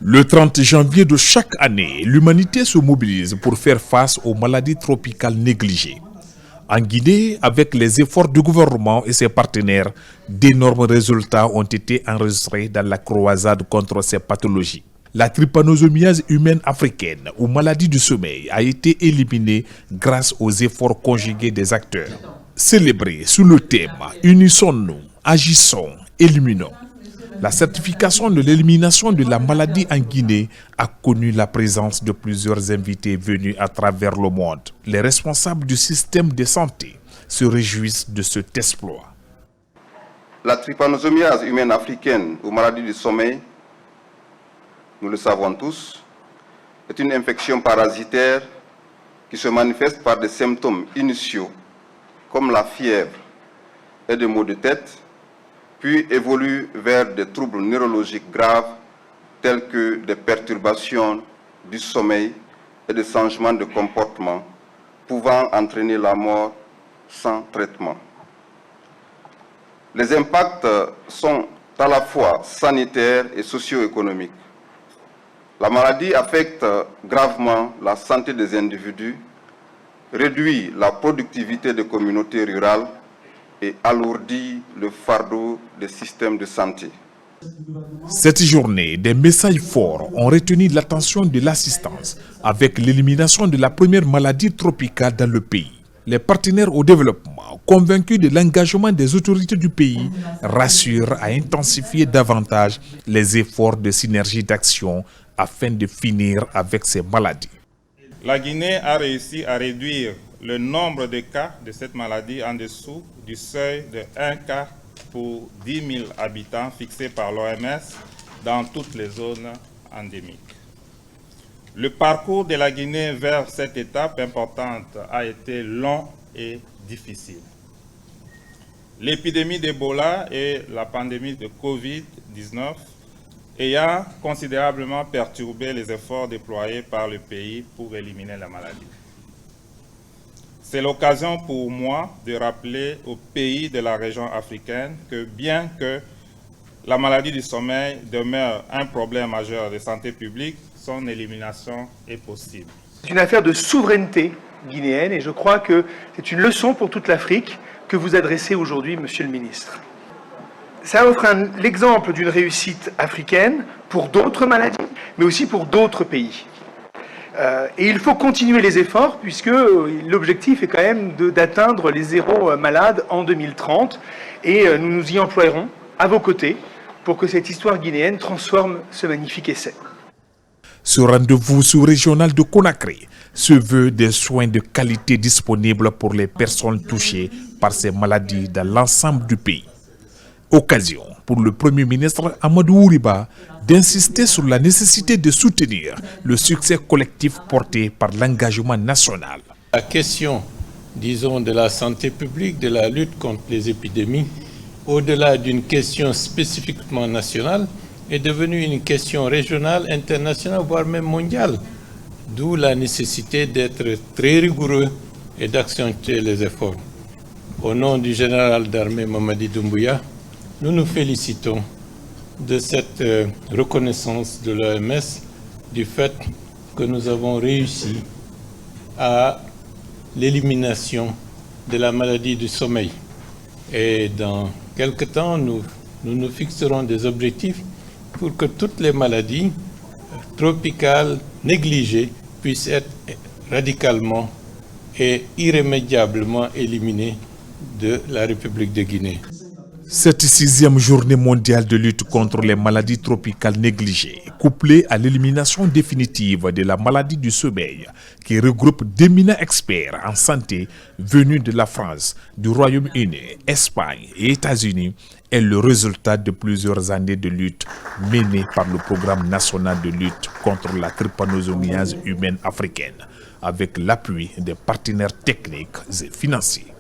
Le 30 janvier de chaque année, l'humanité se mobilise pour faire face aux maladies tropicales négligées. En Guinée, avec les efforts du gouvernement et ses partenaires, d'énormes résultats ont été enregistrés dans la croisade contre ces pathologies. La trypanosomiase humaine africaine, ou maladie du sommeil, a été éliminée grâce aux efforts conjugués des acteurs. Célébrée sous le thème « Unissons-nous, agissons, éliminons ». La certification de l'élimination de la maladie en Guinée a connu la présence de plusieurs invités venus à travers le monde. Les responsables du système de santé se réjouissent de cet exploit. La trypanosomiase humaine africaine ou maladie du sommeil, nous le savons tous, est une infection parasitaire qui se manifeste par des symptômes initiaux comme la fièvre et des maux de tête, puis évolue vers des troubles neurologiques graves tels que des perturbations du sommeil et des changements de comportement pouvant entraîner la mort sans traitement. Les impacts sont à la fois sanitaires et socio-économiques. La maladie affecte gravement la santé des individus, réduit la productivité des communautés rurales et alourdit le fardeau des systèmes de santé. Cette journée, des messages forts ont retenu l'attention de l'assistance avec l'élimination de la première maladie tropicale dans le pays. Les partenaires au développement, convaincus de l'engagement des autorités du pays, rassurent à intensifier davantage les efforts de synergie d'action afin de finir avec ces maladies. La Guinée a réussi à réduire le nombre de cas de cette maladie en dessous du seuil de 1 cas pour 10 000 habitants fixé par l'OMS dans toutes les zones endémiques. Le parcours de la Guinée vers cette étape importante a été long et difficile. L'épidémie d'Ebola et la pandémie de Covid-19 ayant considérablement perturbé les efforts déployés par le pays pour éliminer la maladie. C'est l'occasion pour moi de rappeler aux pays de la région africaine que bien que la maladie du sommeil demeure un problème majeur de santé publique, son élimination est possible. C'est une affaire de souveraineté guinéenne et je crois que c'est une leçon pour toute l'Afrique que vous adressez aujourd'hui, Monsieur le Ministre. Ça offre l'exemple d'une réussite africaine pour d'autres maladies, mais aussi pour d'autres pays. Et il faut continuer les efforts puisque l'objectif est quand même d'atteindre les 0 malades en 2030 et nous nous y emploierons à vos côtés pour que cette histoire guinéenne transforme ce magnifique essai. Ce rendez-vous sous-régional de Conakry se veut des soins de qualité disponibles pour les personnes touchées par ces maladies dans l'ensemble du pays. Occasion pour le Premier ministre Amadou Ouriba d'insister sur la nécessité de soutenir le succès collectif porté par l'engagement national. La question, disons, de la santé publique, de la lutte contre les épidémies, au-delà d'une question spécifiquement nationale, est devenue une question régionale, internationale, voire même mondiale. D'où la nécessité d'être très rigoureux et d'accentuer les efforts. Au nom du général d'armée Mamadi Doumbouya, nous nous félicitons de cette reconnaissance de l'OMS, du fait que nous avons réussi à l'élimination de la maladie du sommeil. Et dans quelque temps, nous nous fixerons des objectifs pour que toutes les maladies tropicales négligées puissent être radicalement et irrémédiablement éliminées de la République de Guinée. Cette 6e journée mondiale de lutte contre les maladies tropicales négligées, couplée à l'élimination définitive de la maladie du sommeil, qui regroupe d'éminents experts en santé venus de la France, du Royaume-Uni, Espagne et États-Unis, est le résultat de plusieurs années de lutte menées par le Programme national de lutte contre la trypanosomiase humaine africaine, avec l'appui des partenaires techniques et financiers.